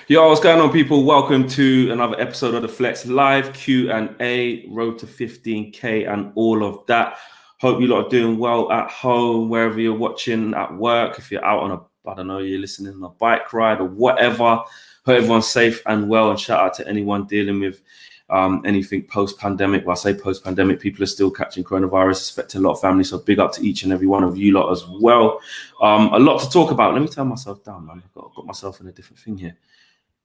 Yo, what's going on, people? Welcome to another episode of the Flex Live Q&A, road to 15K and all of that. Hope you lot are doing well at home, wherever you're watching, at work, if you're out on you're listening on a bike ride or whatever. Hope everyone's safe and well, and shout out to anyone dealing with anything post-pandemic. Well, I say post-pandemic, people are still catching coronavirus, it's affecting a lot of families, so big up to each and every one of you lot as well. A lot to talk about. Let me turn myself down, man. I've got myself in a different thing here.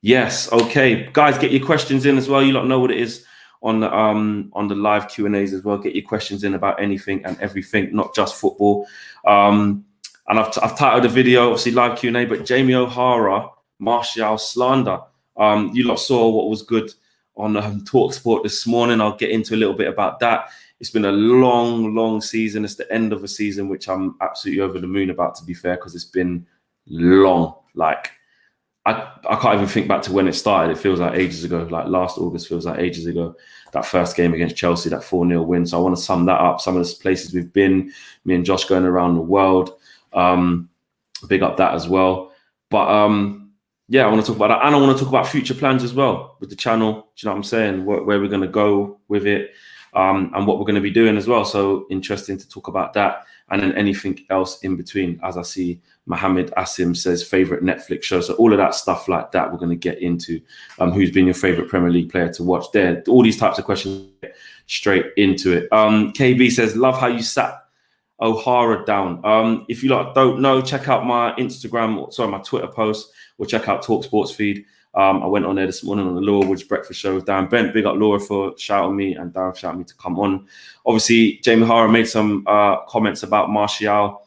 Yes, okay, guys, get your questions in as well. You lot know what it is on the live Q&As as well. Get your questions in about anything and everything, not just football. And I've titled the video, obviously live Q&A, but Jamie O'Hara, Martial slander. You lot saw what was good on TalkSport this morning. I'll get into a little bit about that. It's been a long season. It's the end of a season, which I'm absolutely over the moon about, to be fair, because it's been long. Like, I can't even think back to when it started. It feels like ages ago. Like last August feels like ages ago. That first game against Chelsea, that 4-0 win. So I want to sum that up. Some of the places we've been, me and Josh going around the world. Big up that as well. But yeah, I want to talk about that. And I want to talk about future plans as well with the channel. Do you know what I'm saying? Where we're going to go with it and what we're going to be doing as well. So interesting to talk about that. And then anything else in between, as I see Mohammed Asim says, favorite Netflix show. So all of that stuff like that, we're going to get into. Who's been your favorite Premier League player to watch there? All these types of questions, straight into it. KB says, love how you sat O'Hara down. If you lot don't know, check out my my Twitter post, or check out TalkSport's feed. I went on there this morning on the Laura Woods breakfast show with Darren Bent. Big up Laura for shouting me, and Darren shouting me to come on. Obviously, Jamie O'Hara made some comments about Martial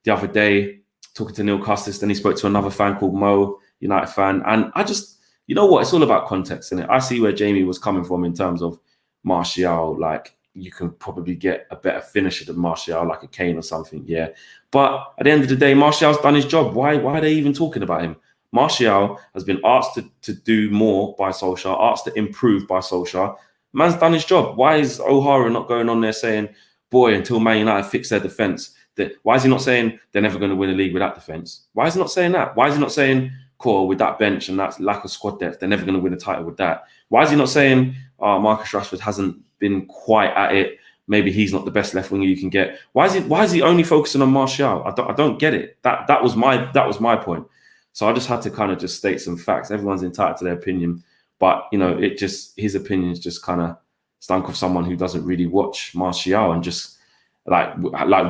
the other day, talking to Neil Custis. Then he spoke to another fan called Mo, United fan. And I just, you know what? It's all about context, isn't it? I see where Jamie was coming from in terms of Martial. Like, you can probably get a better finisher than Martial, like a Kane or something, yeah. But at the end of the day, Martial's done his job. Why are they even talking about him? Martial has been asked to do more by Solskjaer, asked to improve by Solskjaer. Man's done his job. Why is O'Hara not going on there saying, boy, until Man United fix their defence? Why is he not saying they're never going to win a league with that defence? Why is he not saying that? Why is he not saying, cool, with that bench and that lack of squad depth, they're never going to win a title with that? Why is he not saying, Marcus Rashford hasn't been quite at it? Maybe he's not the best left winger you can get. Why is he only focusing on Martial? I don't get it. That was my point. So I just had to kind of just state some facts. Everyone's entitled to their opinion, but you know, his opinions just kind of stunk of someone who doesn't really watch Martial, and just like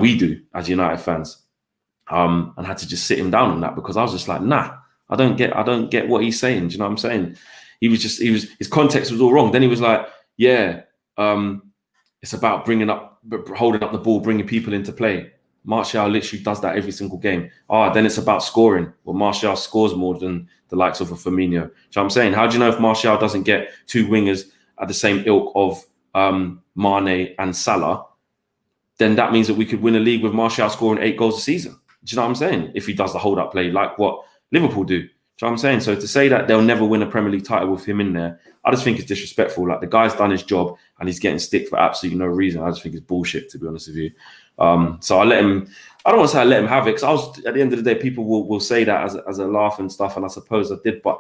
we do as United fans, and had to just sit him down on that, because I was just like, nah, I don't get what he's saying. Do you know what I'm saying? His context was all wrong. Then he was like, yeah, it's about holding up the ball, bringing people into play. Martial literally does that every single game. Then it's about scoring. Well, Martial scores more than the likes of a Firmino. Do you know what I'm saying? How do you know if Martial doesn't get two wingers at the same ilk of Mane and Salah? Then that means that we could win a league with Martial scoring 8 goals a season. Do you know what I'm saying? If he does the hold-up play like what Liverpool do. Do you know what I'm saying? So to say that they'll never win a Premier League title with him in there, I just think it's disrespectful. Like, the guy's done his job and he's getting stick for absolutely no reason. I just think it's bullshit, to be honest with you. So I let him. I don't want to say I let him have it, because at the end of the day, people will say that as a laugh and stuff, and I suppose I did. But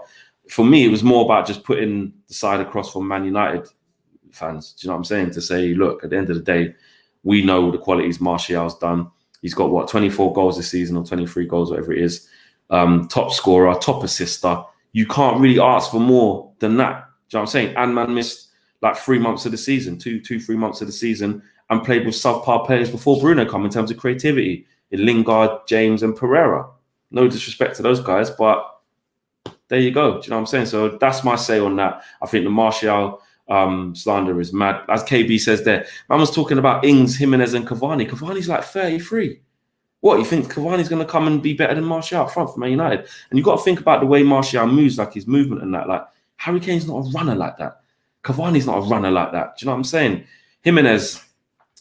for me, it was more about just putting the side across from Man United fans. Do you know what I'm saying? To say, look, at the end of the day, we know the qualities Martial's done. He's got 24 goals this season, or 23 goals, whatever it is. Top scorer, top assister. You can't really ask for more than that. Do you know what I'm saying? And man missed like 3 months of the season, 3 months of the season, and played with subpar players before Bruno come in terms of creativity. In Lingard, James, and Pereira. No disrespect to those guys, but there you go. Do you know what I'm saying? So that's my say on that. I think the Martial slander is mad. As KB says there, man was talking about Ings, Jimenez, and Cavani. Cavani's like 33. What, you think Cavani's going to come and be better than Martial up front for Man United? And you've got to think about the way Martial moves, like his movement and that. Like, Harry Kane's not a runner like that. Cavani's not a runner like that. Do you know what I'm saying? Jimenez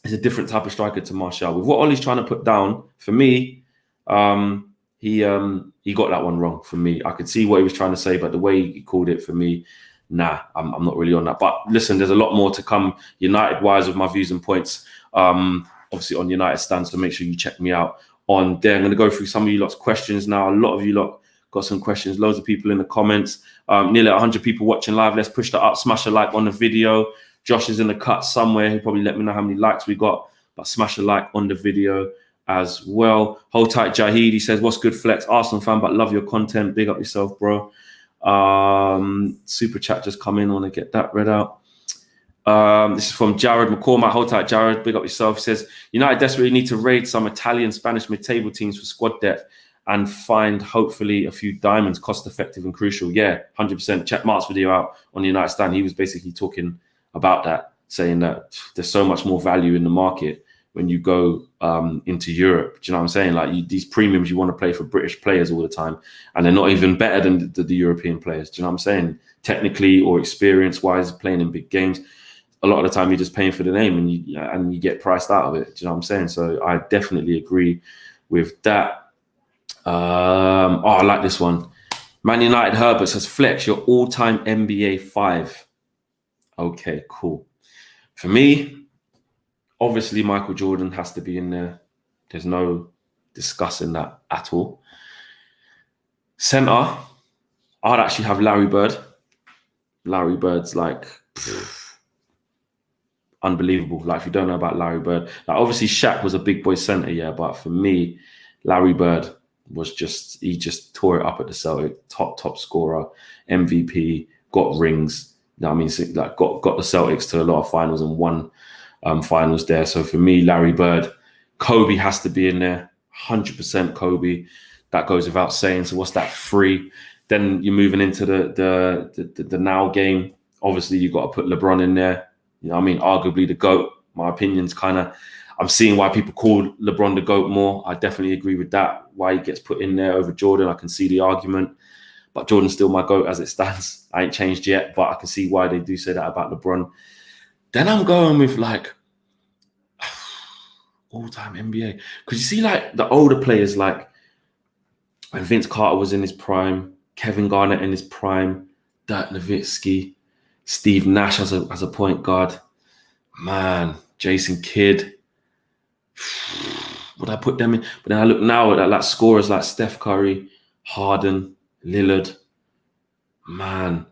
is a different type of striker to Martial. With what Ollie's trying to put down, for me, he got that one wrong for me. I could see what he was trying to say, but the way he called it, for me, nah, I'm not really on that. But listen, there's a lot more to come United-wise with my views and points, obviously on United stands, so make sure you check me out on there. I'm going to go through some of you lot's questions now. A lot of you lot Got some questions. Loads of people in the comments. Nearly 100 people watching live. Let's push that up. Smash a like on the video. Josh is in the cut somewhere. He'll probably let me know how many likes we got. But smash a like on the video as well. Hold tight, Jahid. He says, what's good, Flex? Arsenal fan, but love your content. Big up yourself, bro. Super chat just come in. I want to get that read out. This is from Jared McCormack. Hold tight, Jared. Big up yourself. He says, United desperately need to raid some Italian, Spanish mid-table teams for squad depth and find, hopefully, a few diamonds, cost-effective and crucial. Yeah, 100%. Check Mark's video out on the United Stand. He was basically talking about that, saying that there's so much more value in the market when you go into Europe. Do you know what I'm saying? Like these premiums, you want to play for British players all the time, and they're not even better than the European players. Do you know what I'm saying? Technically or experience-wise, playing in big games, a lot of the time you're just paying for the name and you get priced out of it. Do you know what I'm saying? So I definitely agree with that. I like this one. Man United Herbert says, Flex, your all-time NBA 5. Okay, cool. For me, obviously Michael Jordan has to be in there. There's no discussing that at all. Center, I'd actually have Larry Bird. Larry Bird's like unbelievable. Like if you don't know about Larry Bird, like obviously Shaq was a big boy center, yeah, but for me, Larry Bird was he just tore it up at the Celtic, top scorer, MVP, got rings. You know what I mean? So, like got the Celtics to a lot of finals and won finals there. So for me, Larry Bird, Kobe has to be in there, 100% Kobe. That goes without saying. So what's that? 3. Then you're moving into the now game. Obviously, you've got to put LeBron in there. You know what I mean? Arguably the GOAT. My opinion's I'm seeing why people call LeBron the GOAT more. I definitely agree with that. Why he gets put in there over Jordan, I can see the argument. But Jordan's still my GOAT as it stands. I ain't changed yet, but I can see why they do say that about LeBron. Then I'm going with like all-time NBA. Because you see like the older players, like when Vince Carter was in his prime, Kevin Garnett in his prime, Dirk Nowitzki, Steve Nash as a point guard. Man, Jason Kidd. Would I put them in? But then I look now at like scorers like Steph Curry, Harden, Lillard. Man,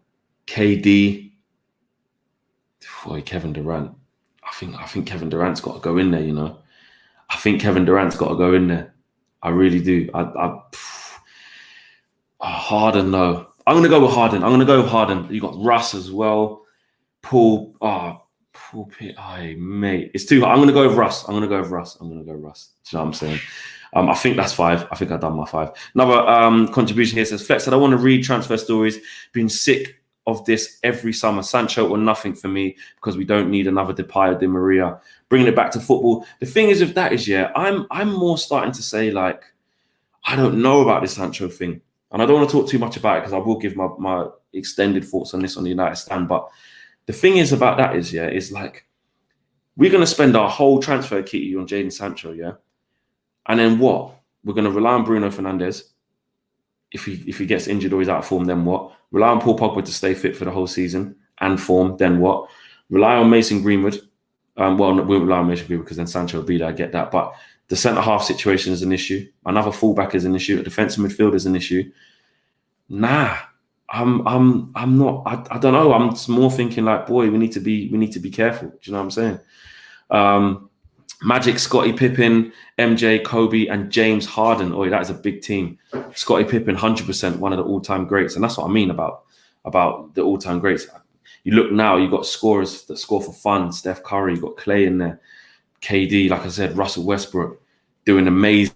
KD. Boy, Kevin Durant. I think Kevin Durant's got to go in there, you know. I think Kevin Durant's got to go in there. I really do. Harden, no. I'm going to go with Harden. You got Russ as well. Paul Pitt. Mate. It's too hard. I'm going to go with Russ. Do you know what I'm saying? I think that's 5. I think I've done my 5. Another contribution here says, Flex, I don't want to read transfer stories. Been sick of this every summer. Sancho or nothing for me because we don't need another Depay or Di Maria. Bringing it back to football. The thing is with that is, yeah, I'm more starting to say, like, I don't know about this Sancho thing. And I don't want to talk too much about it because I will give my extended thoughts on this on the United Stand. But the thing is about that is, yeah, is like, we're going to spend our whole transfer kitty on Jadon Sancho, yeah? And then what? We're going to rely on Bruno Fernandes. If he gets injured or he's out of form, then what? Rely on Paul Pogba to stay fit for the whole season and form, then what? Rely on Mason Greenwood. We won't rely on Mason Greenwood because then Sancho will be there, I get that. But the centre-half situation is an issue. Another fullback is an issue. A defensive midfield is an issue. Nah, I'm not. I don't know. I'm more thinking like, boy, we need to be careful. Do you know what I'm saying? Magic, Scottie Pippen, MJ, Kobe, and James Harden. Oh, that is a big team. Scottie Pippen, 100%, one of the all-time greats, and that's what I mean about the all-time greats. You look now, you got scorers that score for fun. Steph Curry, you got Clay in there, KD, like I said, Russell Westbrook, doing amazing.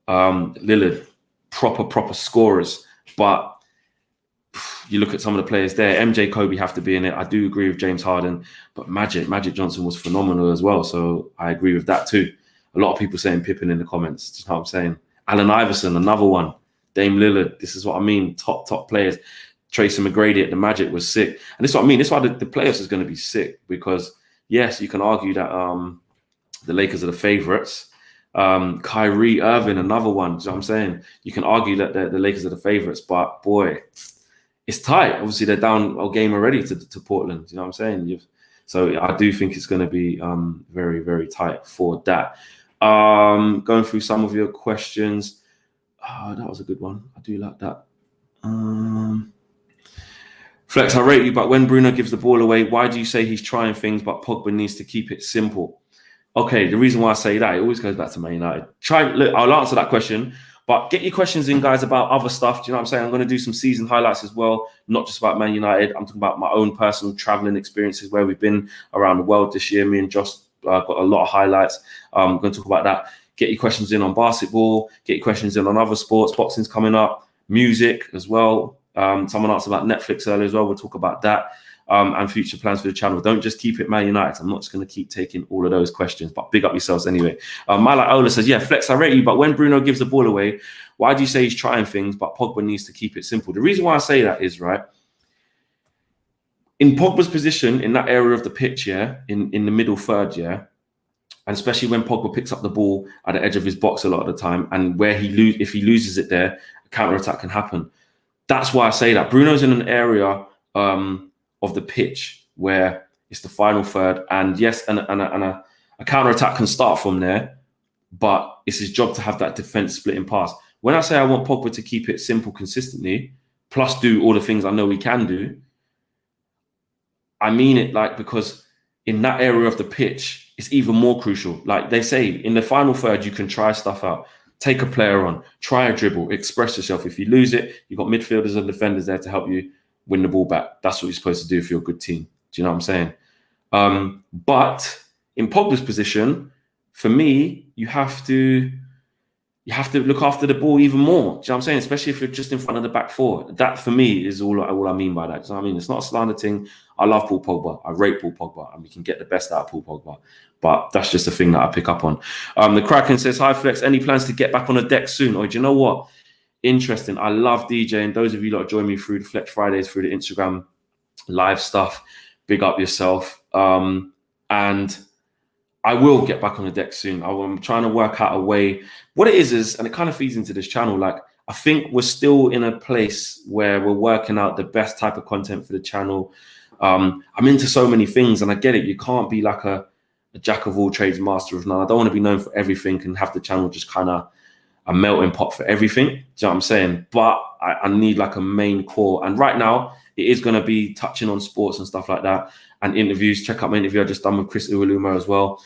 Lillard, proper scorers. But you look at some of the players there. MJ, Kobe have to be in it. I do agree with James Harden, but Magic Johnson was phenomenal as well. So I agree with that too. A lot of people saying Pippen in the comments. Do you know what I'm saying? Allen Iverson, another one. Dame Lillard. This is what I mean. Top players. Tracy McGrady at the Magic was sick. And this is what I mean. This is why the playoffs is going to be sick because, yes, you can argue that the Lakers are the favorites. Kyrie Irving, another one. Do you know what I'm saying? You can argue that the Lakers are the favorites, but boy, it's tight. Obviously, they're down a game already to Portland. You know what I'm saying? So I do think it's going to be very, very tight for that. Going through some of your questions. that was a good one. I do like that. Flex, I rate you, but when Bruno gives the ball away, why do you say he's trying things, but Pogba needs to keep it simple? Okay, the reason why I say that, it always goes back to Man United. Look, I'll answer that question, but get your questions in, guys, about other stuff. Do you know what I'm saying? I'm going to do some season highlights as well, not just about Man United. I'm talking about my own personal traveling experiences where we've been around the world this year. Me and Josh got a lot of highlights. I'm going to talk about that. Get your questions in on basketball. Get your questions in on other sports. Boxing's coming up. Music as well. Someone asked about Netflix earlier as well. We'll talk about that. And future plans for the channel. Don't just keep it Man United. I'm not just going to keep taking all of those questions, but big up yourselves anyway. Mala Ola says, yeah, Flex, I rate you, but when Bruno gives the ball away, why do you say he's trying things, but Pogba needs to keep it simple? The reason why I say that is, right, in Pogba's position, in that area of the pitch, yeah, in the middle third, yeah, and especially when Pogba picks up the ball at the edge of his box a lot of the time, and where if he loses it there, a counter-attack can happen. That's why I say that. Bruno's in an area of the pitch where it's the final third, and yes, and a counter-attack can start from there, but it's his job to have that defense splitting pass. When I say I want Pogba to keep it simple consistently, plus do all the things I know he can do, I mean it, like, because in that area of the pitch, it's even more crucial. Like they say, in the final third, you can try stuff out. Take a player on, try a dribble, express yourself. If you lose it, you've got midfielders and defenders there to help you win the ball back. That's what you're supposed to do if you're a good team. Do you know what I'm saying? But in Pogba's position, for me, you have to look after the ball even more. Do you know what I'm saying? Especially if you're just in front of the back four. That, for me, is all I mean by that. Do you know what I mean? It's not a slander thing. I love Paul Pogba. I rate Paul Pogba. And we can get the best out of Paul Pogba. But that's just a thing that I pick up on. The Kraken says, hi, Flex. Any plans to get back on the deck soon? Or do you know what? Interesting. I love DJing. Those of you that join me through the Flex Fridays, through the Instagram live stuff, big up yourself. And I will get back on the deck soon. I'm trying to work out a way. What it is, and it kind of feeds into this channel, like, I think we're still in a place where we're working out the best type of content for the channel. I'm into so many things, and I get it. You can't be like a jack of all trades, master of none. I don't want to be known for everything and have the channel just kind of a melting pot for everything. Do you know what I'm saying? But I need like a main core. And right now, it is going to be touching on sports and stuff like that, and interviews. Check out my interview I just done with Chris Uwaluma as well.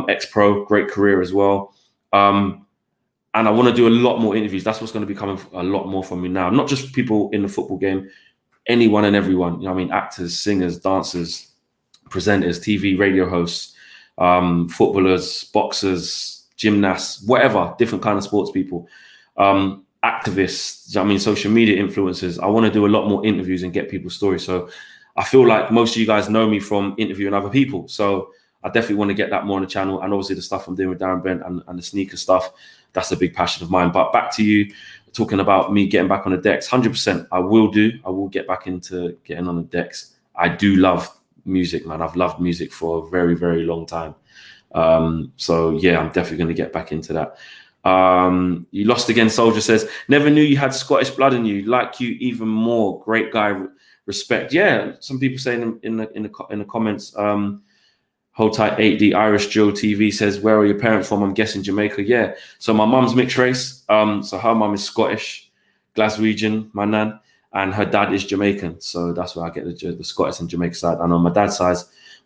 Ex-pro, great career as well. And I want to do a lot more interviews. That's what's going to be coming a lot more from me now. Not just people in the football game, anyone and everyone. You know what I mean? Actors, singers, dancers, presenters, TV, radio hosts, footballers, boxers, gymnasts, whatever, different kind of sports people, activists, you know what I mean, social media influencers. I want to do a lot more interviews and get people's stories. So I feel like most of you guys know me from interviewing other people. So I definitely want to get that more on the channel. And obviously the stuff I'm doing with Darren Brent and the sneaker stuff, that's a big passion of mine. But back to you, talking about me getting back on the decks, 100%. I will get back into getting on the decks. I do love music, man. I've loved music for a very, very long time. So yeah, I'm definitely going to get back into that. You lost again, Soldier says, never knew you had Scottish blood in you. Like you even more. Great guy. Respect. Yeah, some people saying in the comments, hold tight 8D Irish Joe TV says, where are your parents from? I'm guessing Jamaica. Yeah. So my mum's mixed race. So her mum is Scottish, Glaswegian, my nan, and her dad is Jamaican. So that's where I get the Scottish and Jamaican side. And on my dad's side,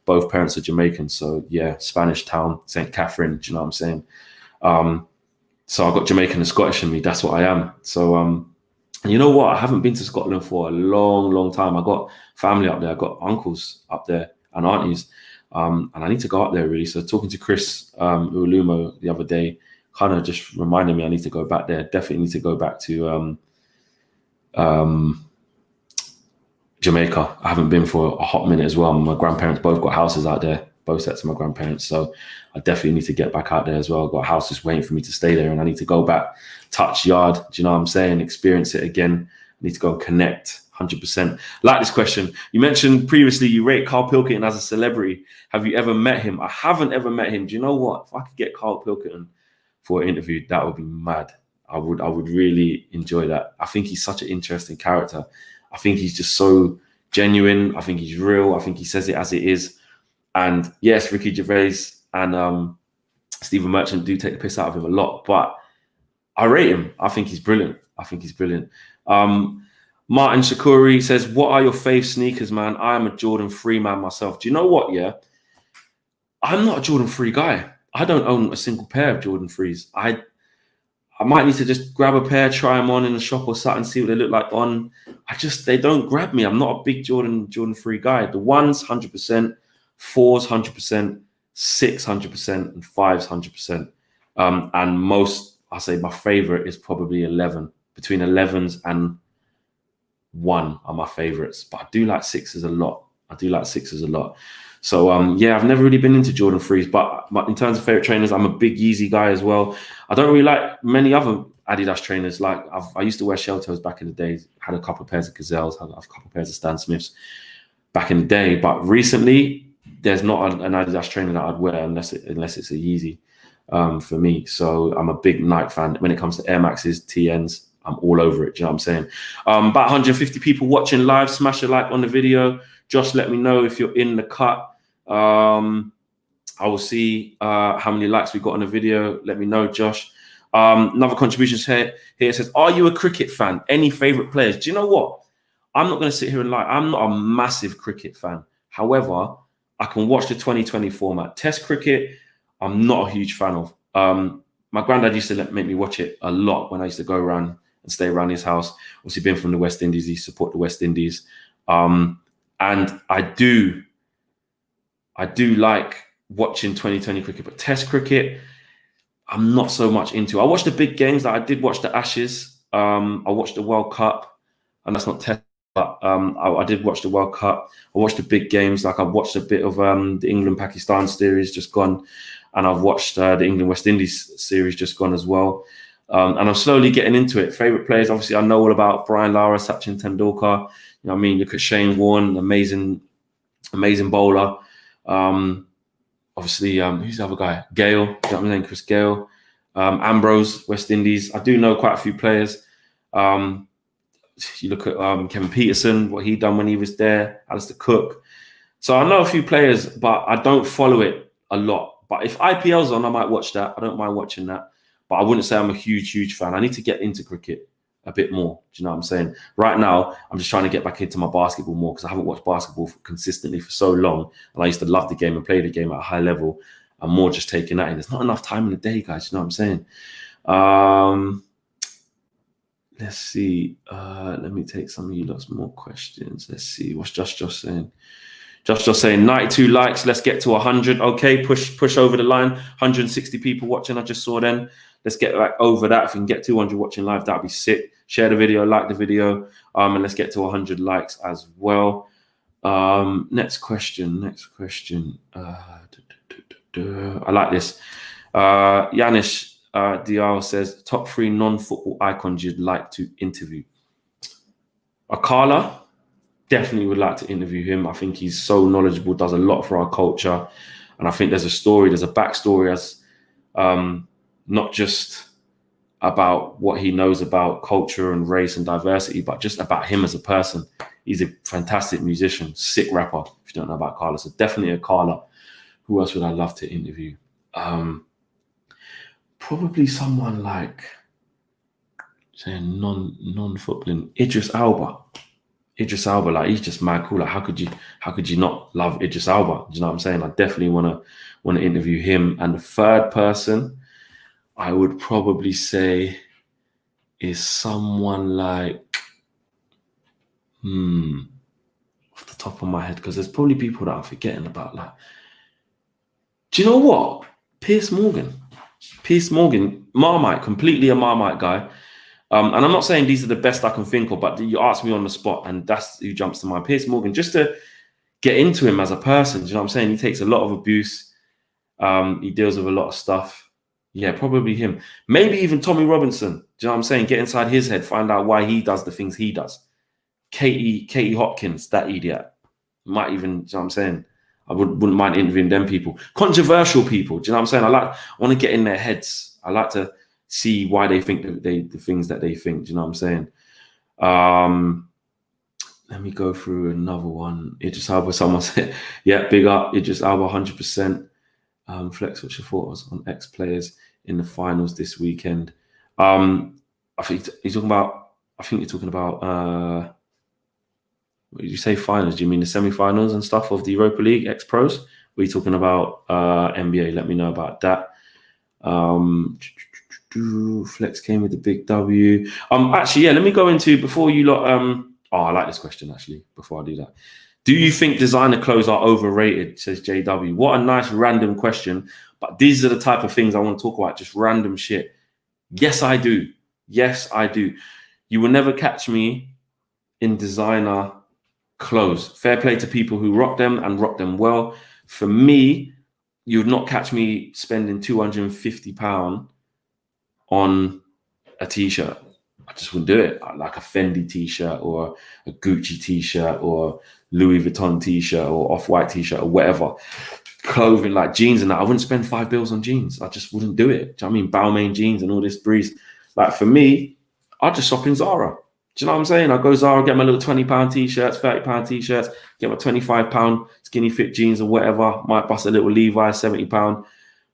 both parents are Jamaican. So yeah, Spanish town, St. Catherine. Do you know what I'm saying? So I got Jamaican and Scottish in me. That's what I am. So you know what? I haven't been to Scotland for a long, long time. I got family up there. I got uncles up there and aunties. And I need to go up there really. So talking to Chris Uwaluma the other day kind of just reminded me I need to go back there. Definitely need to go back to Jamaica. I haven't been for a hot minute as well. My grandparents both got houses out there, both sets of my grandparents. So I definitely need to get back out there as well. I've got a house just waiting for me to stay there, and I need to go back, touch yard. Do you know what I'm saying? Experience it again. I need to go and connect. 100%. Like this question. You mentioned previously you rate Carl Pilkington as a celebrity. Have you ever met him? I haven't ever met him. Do you know what? If I could get Carl Pilkington for an interview, that would be mad. I would really enjoy that. I think he's such an interesting character. I think he's just so genuine. I think he's real. I think he says it as it is. And yes, Ricky Gervais and Stephen Merchant do take the piss out of him a lot, but I rate him. I think he's brilliant. Martin Shakuri says, what are your fave sneakers, man? I am a Jordan 3 man myself. Do you know what? Yeah, I'm not a Jordan 3 guy. I don't own a single pair of Jordan 3s. I might need to just grab a pair, try them on in the shop or something, see what they look like on. They don't grab me. I'm not a big Jordan 3 guy. The ones, 100%, 4s, 100%, 6, 100%, and 5s, 100%. And most, I say my favorite is probably 11. Between 11s and 1 are my favorites. But I do like 6s a lot. So yeah, I've never really been into Jordan 3s, but in terms of favorite trainers, I'm a big Yeezy guy as well. I don't really like many other Adidas trainers. Like I used to wear shell toes back in the days. Had a couple of pairs of Gazelles, had a couple of pairs of Stan Smiths back in the day. But recently, there's not an Adidas trainer that I'd wear unless it's a Yeezy for me. So I'm a big Nike fan. When it comes to Air Maxes, TNs, I'm all over it. Do you know what I'm saying? About 150 people watching live. Smash a like on the video. Josh, let me know if you're in the cut. I will see how many likes we got on the video. Let me know, Josh. Another contribution here says, are you a cricket fan? Any favorite players? Do you know what? I'm not going to sit here and lie. I'm not a massive cricket fan. However, I can watch the 2020 format. Test cricket, I'm not a huge fan of. My granddad used to make me watch it a lot when I used to go around and stay around his house. Obviously, being from the West Indies, he support the West Indies. And I do like watching 2020 cricket, but Test cricket, I'm not so much into. I watched the big games. Like I did watch the Ashes. I watched the World Cup, and that's not Test. But I did watch the World Cup. I watched the big games. Like I've watched a bit of the England-Pakistan series just gone, and I've watched the England-West Indies series just gone as well. And I'm slowly getting into it. Favorite players, obviously, I know all about Brian Lara, Sachin Tendulkar. You know what I mean? Look at Shane Warne, amazing bowler. Obviously, who's the other guy? Gale, you know what I'm saying? Chris Gale, Ambrose, West Indies. I do know quite a few players. You look at Kevin Peterson, what he done when he was there, Alistair Cook. So I know a few players, but I don't follow it a lot. But if IPL's on, I might watch that. I don't mind watching that. But I wouldn't say I'm a huge fan. I need to get into cricket a bit more. Do you know what I'm saying? Right now, I'm just trying to get back into my basketball more because I haven't watched basketball consistently for so long. And I used to love the game and play the game at a high level. I'm more just taking that in. There's not enough time in the day, guys. You know what I'm saying? Let's see. Let me take some of you lots more questions. Let's see. What's Josh saying? Josh saying 92 likes. Let's get to 100. Okay, push over the line. 160 people watching. I just saw then. Let's get like over that. If we can get 200 watching live, that'd be sick. Share the video, like the video, and let's get to 100 likes as well. Next question. I like this. Yanish Dial says, top 3 non-football icons you'd like to interview. Akala, definitely would like to interview him. I think he's so knowledgeable, does a lot for our culture. And I think there's a backstory as not just about what he knows about culture and race and diversity, but just about him as a person. He's a fantastic musician, sick rapper, if you don't know about Carla. So definitely a Carla. Who else would I love to interview? Probably someone like, saying non-footballing, Idris Elba, like he's just mad cool. Like how could you not love Idris Elba? Do you know what I'm saying? I definitely want to interview him. And the third person I would probably say is someone like, off the top of my head, because there's probably people that I'm forgetting about. Like, do you know what? Piers Morgan, Marmite, completely a Marmite guy. And I'm not saying these are the best I can think of, but you ask me on the spot, and that's who jumps to mind. Piers Morgan, just to get into him as a person. Do you know what I'm saying? He takes a lot of abuse. He deals with a lot of stuff. Yeah, probably him. Maybe even Tommy Robinson. Do you know what I'm saying? Get inside his head, find out why he does the things he does. Katie Hopkins, that idiot. Might even, do you know what I'm saying? I wouldn't mind interviewing them people. Controversial people, do you know what I'm saying? I want to get in their heads. I like to see why they think the things that they think. Do you know what I'm saying? Let me go through another one. Idris Elba, someone said, yeah, big up. Idris Elba, 100%. Flex, what's your thoughts on ex-players in the finals this weekend? I think he's talking about. I think you're talking about. What did you say finals? Do you mean the semi-finals and stuff of the Europa League ex-pros? Or are you talking about NBA? Let me know about that. Flex came with the big W. Actually, yeah, let me go into before you lot. I like this question actually. Before I do that, do you think designer clothes are overrated? Says JW. What a nice random question. But these are the type of things I want to talk about. Just random shit. Yes, I do. Yes, I do. You will never catch me in designer clothes. Fair play to people who rock them and rock them well. For me, you would not catch me spending £250 on a t-shirt. I just wouldn't do it. Like a Fendi t-shirt or a Gucci t-shirt or Louis Vuitton t-shirt or off-white t-shirt or whatever. Clothing like jeans and that. I wouldn't spend £5 on jeans. I just wouldn't do it. Do you know what I mean? Balmain jeans and all this breeze. Like for me, I'd just shop in Zara. Do you know what I'm saying? I go Zara, get my little £20 t-shirts, £30 t-shirts, get my £25 skinny fit jeans or whatever. Might bust a little Levi's, £70.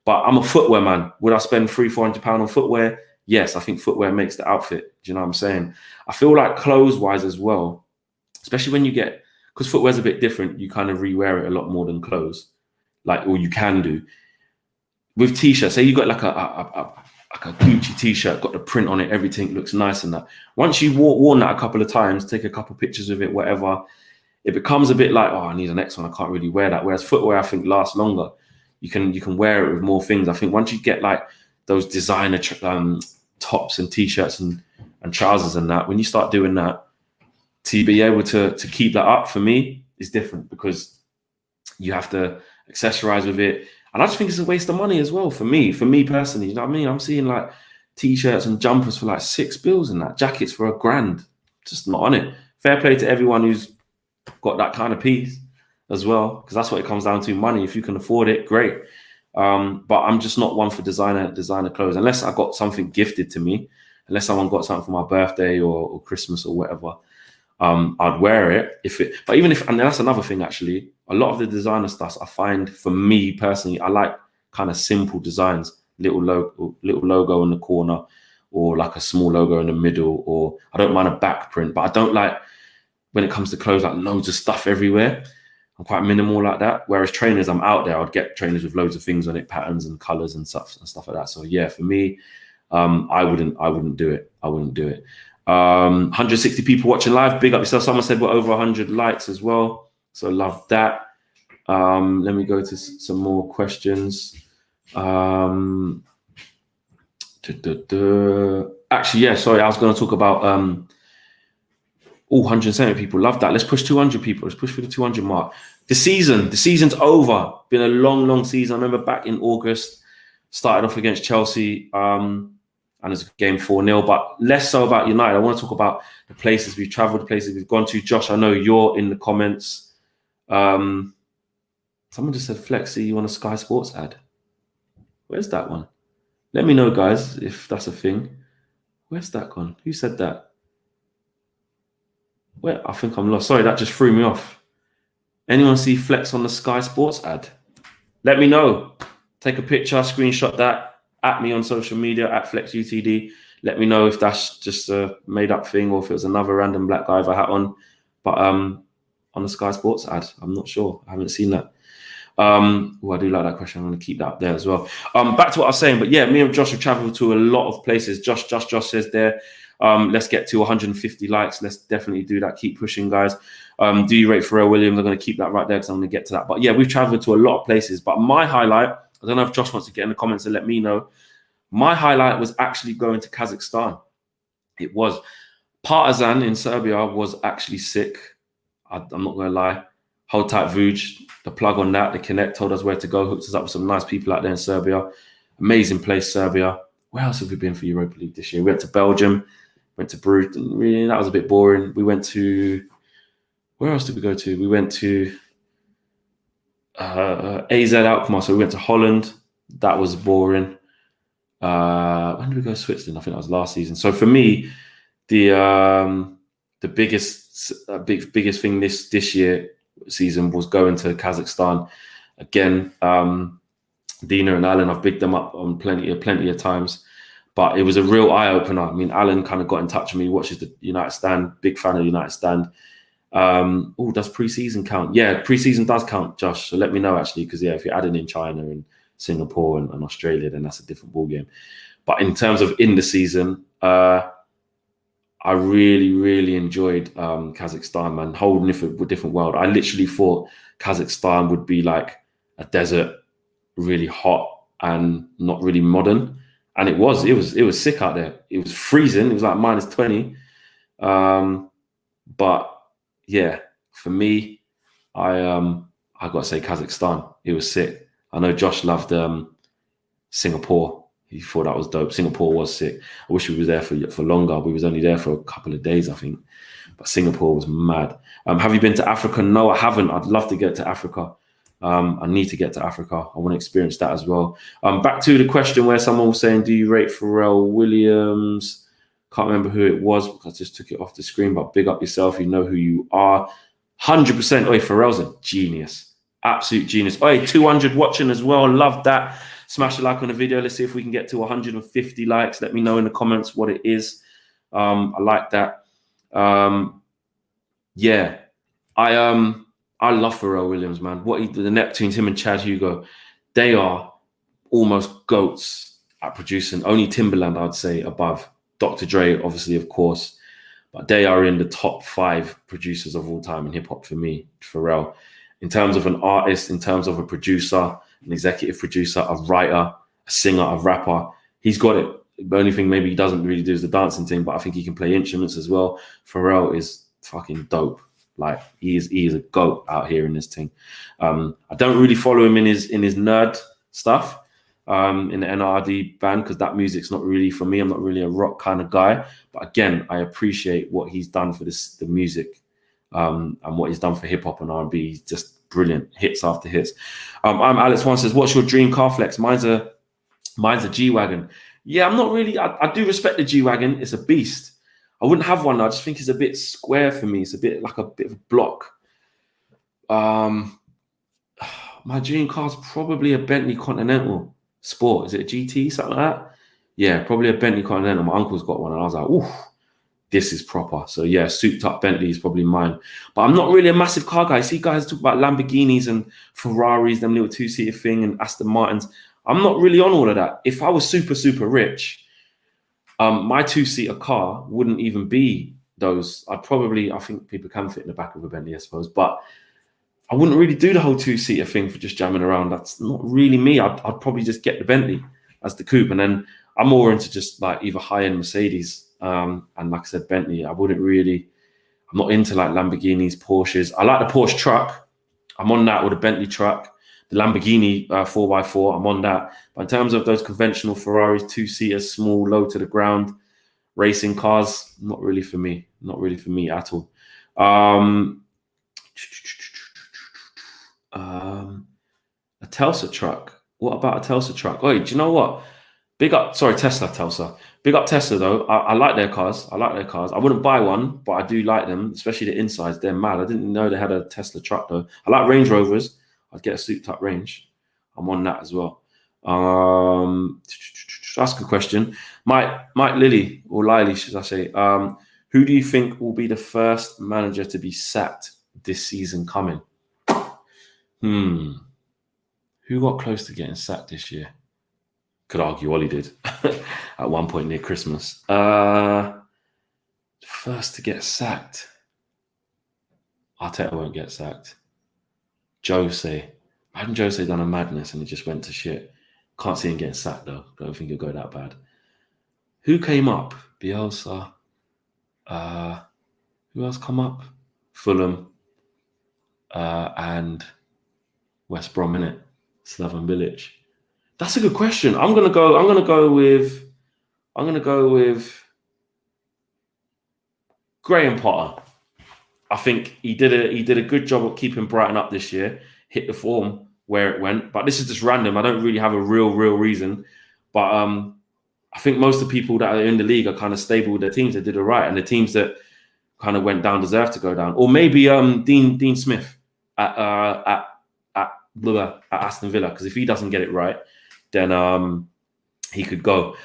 But I'm a footwear man. Would I spend £300-400 on footwear? Yes, I think footwear makes the outfit. Do you know what I'm saying? I feel like clothes-wise as well, especially when you get, because footwear's a bit different, you kind of rewear it a lot more than clothes. Like, or you can do. With t-shirts, say you got like a Gucci t-shirt, got the print on it, everything looks nice and that. Once you've worn that a couple of times, take a couple of pictures of it, whatever, it becomes a bit like, oh, I need the next one. I can't really wear that. Whereas footwear, I think, lasts longer. You can wear it with more things. I think once you get like those designer tops and t-shirts and trousers and that, when you start doing that, to be able to keep that up for me is different because you have to accessorize with it. And I just think it's a waste of money as well for me personally. You know what I mean? I'm seeing like t-shirts and jumpers for like £6 and that, jackets for £1,000. Just not on it. Fair play to everyone who's got that kind of piece as well, because that's what it comes down to, money. If you can afford it, great. But I'm just not one for designer clothes unless I got something gifted to me, unless someone got something for my birthday or Christmas or whatever. I'd wear it but even if, and that's another thing actually, a lot of the designer stuff I find, for me personally, I like kind of simple designs, little logo in the corner or like a small logo in the middle, or I don't mind a back print, but I don't like, when it comes to clothes, like loads of stuff everywhere. I'm quite minimal like that. Whereas trainers, I'm out there. I'd get trainers with loads of things on it, patterns and colors and stuff like that. So yeah, for me, I wouldn't do it. 160 people watching live. Big up yourself. Someone said we're over 100 likes as well. So love that. Let me go to some more questions. Actually, yeah, sorry. I was going to talk about 170 people. Love that. Let's push 200 people. Let's push for the 200 mark. The season's over. Been a long season. I remember back in August, started off against Chelsea, and it's a game 4-0, but less so about United. I want to talk about the places we've traveled, the places we've gone to. Josh, I know you're in the comments. Someone just said, Flexi, you want a Sky Sports ad? Where's that one? Let me know, guys, if that's a thing. Where's that gone? Who said that? Where? I think I'm lost. Sorry, that just threw me off. Anyone see Flex on the Sky Sports ad? Let me know. Take a picture, screenshot that, at me on social media, at FlexUTD. Let me know if that's just a made-up thing or if it was another random black guy with a hat on. But on the Sky Sports ad, I'm not sure. I haven't seen that. I do like that question. I'm going to keep that up there as well. Back to what I was saying. But yeah, me and Josh have traveled to a lot of places. Josh says there, let's get to 150 likes. Let's definitely do that. Keep pushing, guys. Do you rate Pharrell Williams? I'm going to keep that right there because I'm going to get to that. But yeah, we've traveled to a lot of places. But my highlight, I don't know if Josh wants to get in the comments and let me know. My highlight was actually going to Kazakhstan. It was. Partizan in Serbia was actually sick. I'm not going to lie. Hold tight, Vuj. The plug on that, the Connect told us where to go, hooked us up with some nice people out there in Serbia. Amazing place, Serbia. Where else have we been for Europa League this year? We went to Belgium, went to Brugge. Really, that was a bit boring. We went to, where else did we go to? We went to AZ Alkmaar. So we went to Holland. That was boring. When did we go to Switzerland? I think that was last season. So for me, the biggest thing this year season was going to Kazakhstan. Again, Dina and Alan, I've bigged them up on plenty of times. But it was a real eye opener. I mean, Alan kind of got in touch with me, watches the United stand, big fan of the United stand. Does pre-season count? Yeah, pre-season does count, Josh. So let me know actually, because if you're adding in China and Singapore and Australia, then that's a different ballgame. But in terms of in the season, I really, really enjoyed Kazakhstan, man. Whole different world. I literally thought Kazakhstan would be like a desert, really hot and not really modern. And it was sick out there. It was freezing. It was like -20. But yeah, for me, I got to say Kazakhstan. It was sick. I know Josh loved Singapore. He thought that was dope. Singapore was sick. I wish we was there for longer. We was only there for a couple of days, I think. But Singapore was mad. Have you been to Africa? No, I haven't. I'd love to get to Africa. I need to get to Africa. I want to experience that as well. Back to the question where someone was saying, do you rate Pharrell Williams? Can't remember who it was because I just took it off the screen, but big up yourself. You know who you are. 100%. Oi, Pharrell's a genius. Absolute genius. Oi, 200 watching as well. Love that. Smash a like on the video. Let's see if we can get to 150 likes. Let me know in the comments what it is. I like that. Yeah. I love Pharrell Williams, man. What he did, the Neptunes, him and Chad Hugo, they are almost goats at producing. Only Timbaland, I'd say, above. Dr. Dre, obviously, of course. But they are in the top 5 producers of all time in hip-hop for me, Pharrell. In terms of an artist, in terms of a producer, an executive producer, a writer, a singer, a rapper, he's got it. The only thing maybe he doesn't really do is the dancing thing, but I think he can play instruments as well. Pharrell is fucking dope. Like he is a goat out here in this thing. I don't really follow him in his nerd stuff, in the NRD band, because that music's not really for me. I'm not really a rock kind of guy. But again, I appreciate what he's done for the music, and what he's done for hip hop and R&B. He's just brilliant, hits after hits. I'm Alex One says, what's your dream car flex? Mine's a G-Wagon. Yeah, I'm not really. I do respect the G-Wagon. It's a beast. I wouldn't have one. I just think it's a bit square for me. It's a bit like a bit of a block. My dream car's probably a Bentley Continental Sport. Is it a GT, something like that? Yeah, probably a Bentley Continental. My uncle's got one, and I was like, ooh, this is proper. So yeah, souped up Bentley is probably mine. But I'm not really a massive car guy. I see guys talk about Lamborghinis and Ferraris, them little 2-seater thing, and Aston Martins. I'm not really on all of that. If I was super, super rich, my 2-seater car wouldn't even be those. I think people can fit in the back of a Bentley, I suppose, but I wouldn't really do the whole 2-seater thing for just jamming around. That's not really me. I'd probably just get the Bentley as the coupe, and then I'm more into just like either high-end Mercedes, and like I said, Bentley. I'm not into like Lamborghinis, Porsches. I like the Porsche truck. I'm on that, with a Bentley truck. The Lamborghini 4x4, I'm on that. But in terms of those conventional Ferraris, 2-seaters, small, low to the ground, racing cars, not really for me. Not really for me at all. A Telsa truck. What about a Telsa truck? Oh, do you know what? Big up, sorry, Telsa. Big up Tesla though. I like their cars. I wouldn't buy one, but I do like them, especially the insides. They're mad. I didn't know they had a Tesla truck though. I like Range Rovers. I'd get a souped up Range. I'm on that as well. That's a good question. Mike Lilly, or Lily, should I say? Who do you think will be the first manager to be sacked this season coming? Who got close to getting sacked this year? Could argue Ollie did at one point near Christmas. First to get sacked. Arteta won't get sacked. Jose. Imagine Jose done a madness and it just went to shit. Can't see him getting sacked though. Don't think it'll go that bad. Who came up? Bielsa. Who else come up? Fulham. And West Brom, innit? Slaven Bilic. That's a good question. I'm gonna go with Graham Potter. I think he did a good job of keeping Brighton up this year. Hit the form where it went, but this is just random. I don't really have a real reason. But I think most of the people that are in the league are kind of stable with their teams. They did all right, and the teams that kind of went down deserve to go down. Or maybe Dean Smith at Aston Villa, because if he doesn't get it right, then he could go.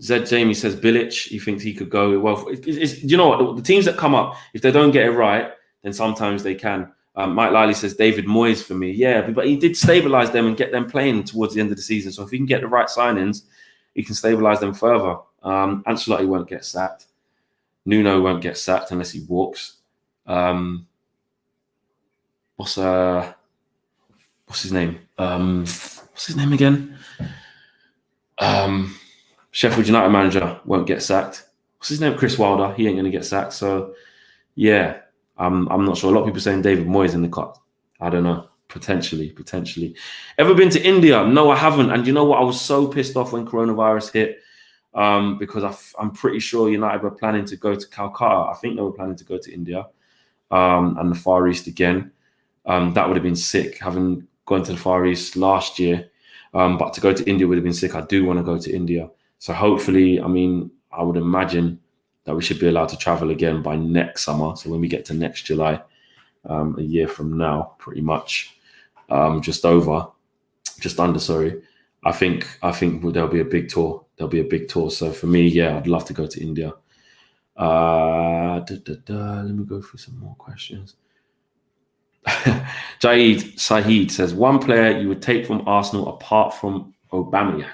Zed Jamie says Bilic. He thinks he could go. Well, you know what? The teams that come up, if they don't get it right, then sometimes they can. Mike Liley says David Moyes for me. Yeah, but he did stabilise them and get them playing towards the end of the season. So if he can get the right signings, he can stabilise them further. Ancelotti won't get sacked. Nuno won't get sacked unless he walks. What's his name? What's his name again? Sheffield United manager won't get sacked. What's his name? Chris Wilder. He ain't going to get sacked. So, yeah, I'm not sure. A lot of people saying David Moyes in the cut. I don't know. Potentially. Ever been to India? No, I haven't. And you know what? I was so pissed off when coronavirus hit because I'm pretty sure United were planning to go to Calcutta. I think they were planning to go to India and the Far East again. That would have been sick, having gone to the Far East last year. But to go to India would have been sick. I do want to go to India. So hopefully, I mean, I would imagine that we should be allowed to travel again by next summer. So when we get to next July, a year from now, pretty much, just under, sorry. I think there'll be a big tour. So for me, yeah, I'd love to go to India. Let me go through some more questions. Jaid Sahid says, one player you would take from Arsenal apart from Aubameyang.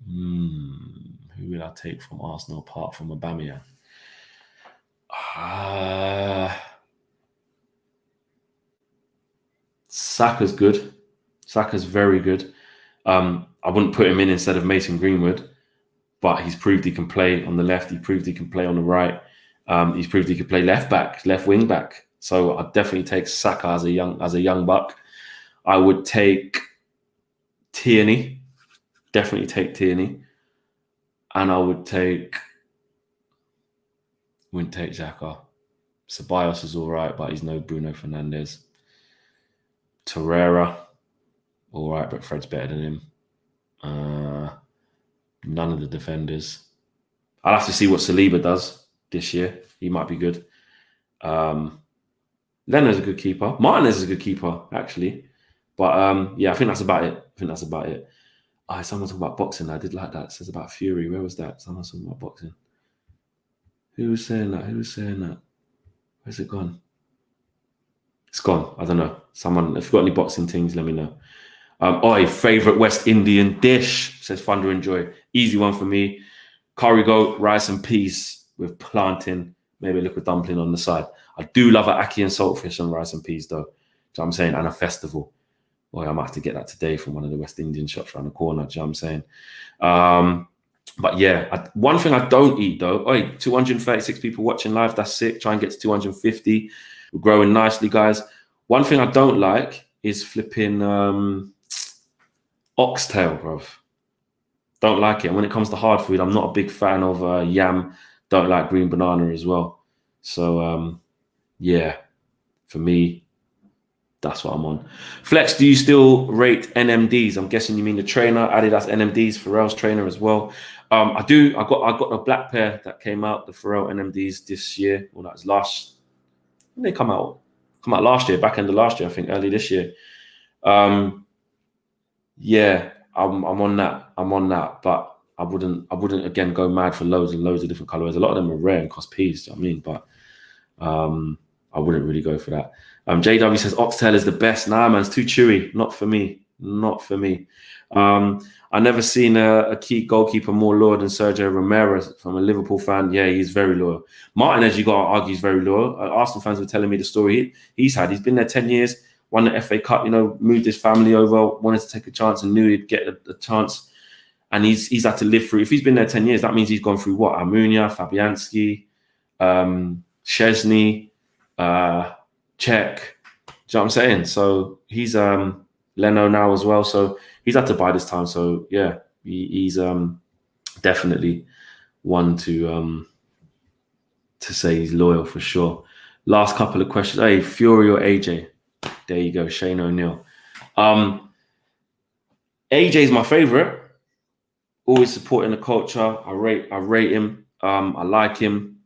Who will I take from Arsenal apart from Aubameyang? Saka's good. Saka's very good. I wouldn't put him in instead of Mason Greenwood, but he's proved he can play on the left. He proved he can play on the right. He's proved he can play left back, left wing back. So I'd definitely take Saka as a young buck. I would take Tierney. Definitely take Tierney. And I wouldn't take Xhaka. Ceballos is all right, but he's no Bruno Fernandes. Torreira, all right, but Fred's better than him. None of the defenders. I'll have to see what Saliba does this year. He might be good. Leonard's a good keeper. Martinez is a good keeper, actually. But yeah, I think that's about it. Someone talking about boxing. I did like that. It says about Fury. Where was that? Someone talking about boxing. Who was saying that? Where's it gone? It's gone. I don't know. Someone, if you've got any boxing things, let me know. Favorite West Indian dish, says Thunder and Joy. Easy one for me. Curry goat, rice and peas with plantain, maybe a little dumpling on the side. I do love an ackee and saltfish and rice and peas, though. So I'm saying, and a festival. Boy, I might have to get that today from one of the West Indian shops around the corner. Do you know what I'm saying? But yeah, one thing I don't eat, though. 236 people watching live. That's sick. Try and get to 250. We're growing nicely, guys. One thing I don't like is flipping oxtail, bruv. Don't like it. And when it comes to hard food, I'm not a big fan of yam. Don't like green banana as well. So, yeah, for me, that's what I'm on. Flex, do you still rate NMDs? I'm guessing you mean the trainer, Adidas NMDs, Pharrell's trainer as well. I do. I got a black pair that came out, the Pharrell NMDs this year. Well, that was last. When they come out last year, back end of last year, I think, early this year. Yeah, I'm on that, but I wouldn't again go mad for loads and loads of different colorways. A lot of them are rare and cost peas. I mean, but I wouldn't really go for that. JW says oxtail is the best. Nah, man, it's too chewy. Not for me. I never seen a key goalkeeper more loyal than Sergio Romero. From a Liverpool fan, yeah, he's very loyal. Martinez, you got to argue, is very loyal. Arsenal fans were telling me the story he's had. He's been there 10 years, won the FA Cup, moved his family over, wanted to take a chance and knew he'd get a chance. And he's had to live through. If he's been there 10 years, that means he's gone through what? Almunia, Fabianski, Szczesny, Czech. Do you know what I'm saying? So he's Leno now as well. So he's had to buy this time. So yeah, he's definitely one to say he's loyal for sure. Last couple of questions. Hey, Fury or AJ? There you go, Shane O'Neill. AJ's my favorite. Always supporting the culture. I rate him. I like him.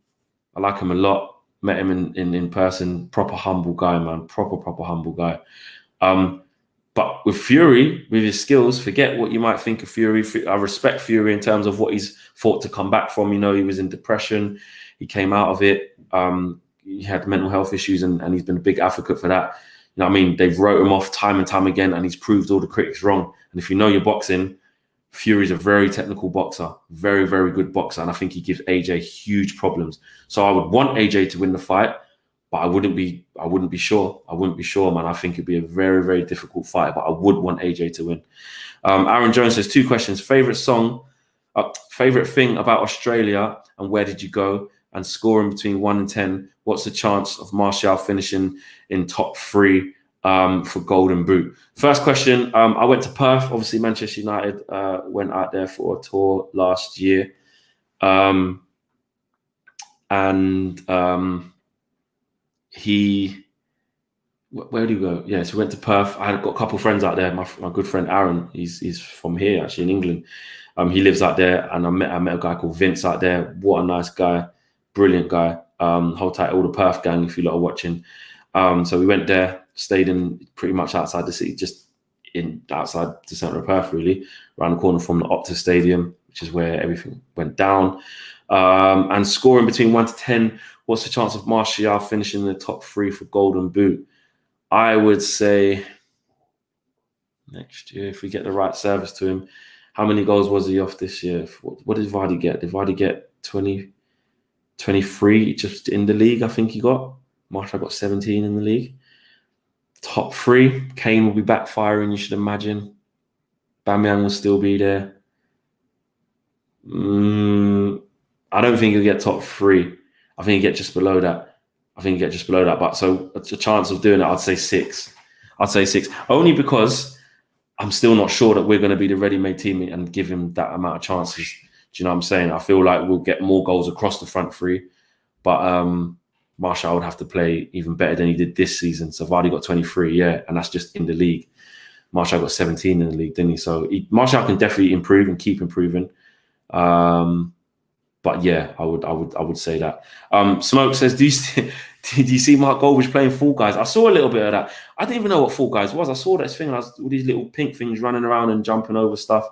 I like him a lot. Met him in person. Proper humble guy, man. Proper humble guy. But But with Fury, with his skills, forget what you might think of Fury. I respect Fury in terms of what he's fought to come back from. You know, he was in depression. He came out of it. He had mental health issues, and he's been a big advocate for that. You know what I mean? They've wrote him off time and time again, and he's proved all the critics wrong. And if you know your boxing, Fury's a very technical boxer, very, very good boxer. And I think he gives AJ huge problems. So I would want AJ to win the fight, but I wouldn't be sure. I wouldn't be sure, man. I think it'd be a very, very difficult fight, but I would want AJ to win. Aaron Jones says 2 questions. Favorite song, favorite thing about Australia, and where did you go? And scoring between 1 and 10. What's the chance of Martial finishing in top 3 for Golden Boot? First question, I went to Perth. Obviously, Manchester United went out there for a tour last year. Where did he go? Yeah, so we went to Perth. I got a couple of friends out there. My good friend Aaron, he's from here, actually, in England. He lives out there, and I met a guy called Vince out there. What a nice guy, brilliant guy. Hold tight, all the Perth gang, if you lot are watching. So we went there, stayed in pretty much outside the city, just outside the centre of Perth, really, around the corner from the Optus Stadium, which is where everything went down. And scoring between 1 to 10, what's the chance of Martial finishing in the top 3 for Golden Boot? I would say next year, if we get the right service to him. How many goals was he off this year? What did Vardy get? Did Vardy get 20, 23 just in the league? I think he got. Martial got 17 in the league. Top 3. Kane will be backfiring, you should imagine. Bamiyang will still be there. I don't think he'll get top 3. I think he'll get just below that. But so the chance of doing it, I'd say 6. Only because I'm still not sure that we're going to be the ready-made team and give him that amount of chances. Do you know what I'm saying? I feel like we'll get more goals across the front 3. But Martial would have to play even better than he did this season. So Vardy got 23, yeah, and that's just in the league. Martial got 17 in the league, didn't he? So Martial can definitely improve and keep improving. But yeah, I would say that. Smoke says, do you see Mark Goldrich playing Fall Guys? I saw a little bit of that. I didn't even know what Fall Guys was. I saw that thing, and all these little pink things running around and jumping over stuff.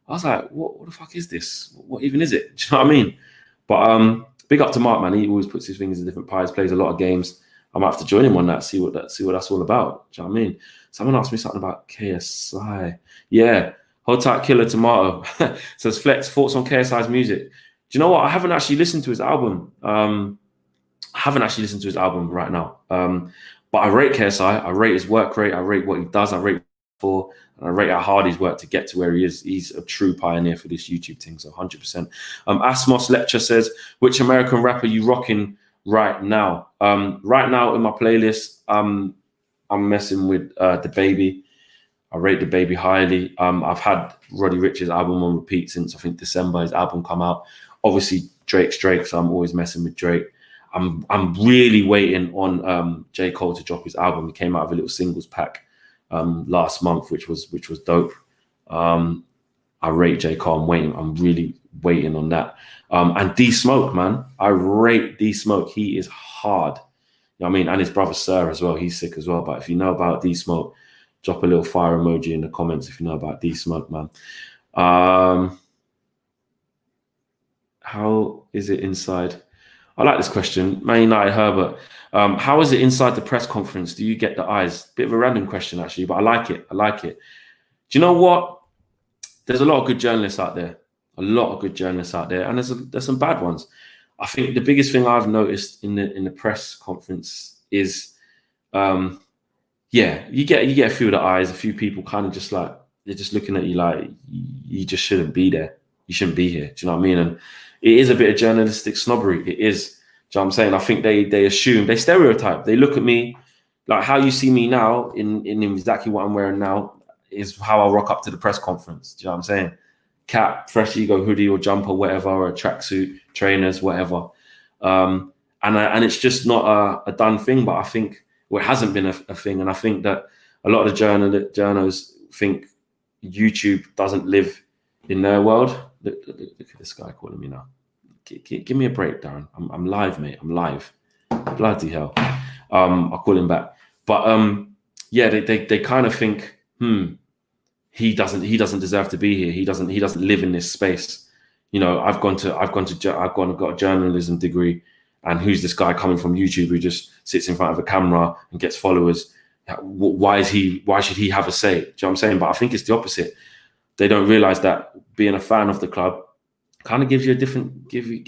I was like, what the fuck is this? What even is it? Do you know what I mean? But big up to Mark, man. He always puts his fingers in different pies, plays a lot of games. I might have to join him on that, see what that's all about. Do you know what I mean? Someone asked me something about KSI. Yeah, Hold Tight Killer Tomato says, Flex, thoughts on KSI's music? Do you know what? I haven't actually listened to his album. Right now. But I rate KSI. I rate his work rate. I rate what he does. I rate for, and I rate how hard he's worked to get to where he is. He's a true pioneer for this YouTube thing. So 100%. Asmos Lecture says, which American rapper you rocking right now? Right now in my playlist, I'm messing with The Baby. I rate The Baby highly. I've had Roddy Ricch's album on repeat since I think December. His album come out. Obviously Drake's Drake, so I'm always messing with Drake. I'm really waiting on J. Cole to drop his album. He came out of a little singles pack last month, which was dope. I rate J. Cole. I'm really waiting on that. And D Smoke, man. I rate D Smoke. He is hard. You know what I mean? And his brother Sir as well. He's sick as well. But if you know about D Smoke, drop a little fire emoji in the comments if you know about D Smoke, man. How is it inside? I like this question. Man United Herbert. How is it inside the press conference? Do you get the eyes? Bit of a random question, actually, but I like it. Do you know what? There's a lot of good journalists out there. And there's some bad ones. I think the biggest thing I've noticed in the press conference is, you get a few of the eyes. A few people kind of just like, they're just looking at you like you just shouldn't be there. You shouldn't be here. Do you know what I mean? And it is a bit of journalistic snobbery. It is. Do you know what I'm saying? I think they assume, they stereotype. They look at me like how you see me now in exactly what I'm wearing now is how I rock up to the press conference. Do you know what I'm saying? Cap, fresh ego, hoodie or jumper, whatever, or a tracksuit, trainers, whatever. And it's just not a done thing, but I think it hasn't been a thing. And I think that a lot of the journos think YouTube doesn't live in their world. Look at this guy calling me now. Give me a break, Darren. I'm live, mate. I'm live. Bloody hell. I'll call him back. But they kind of think he doesn't deserve to be here. He doesn't live in this space. You know, I've got a journalism degree, and who's this guy coming from YouTube who just sits in front of a camera and gets followers? Why should he have a say? Do you know what I'm saying? But I think it's the opposite. They don't realize that being a fan of the club kind of gives you a different take.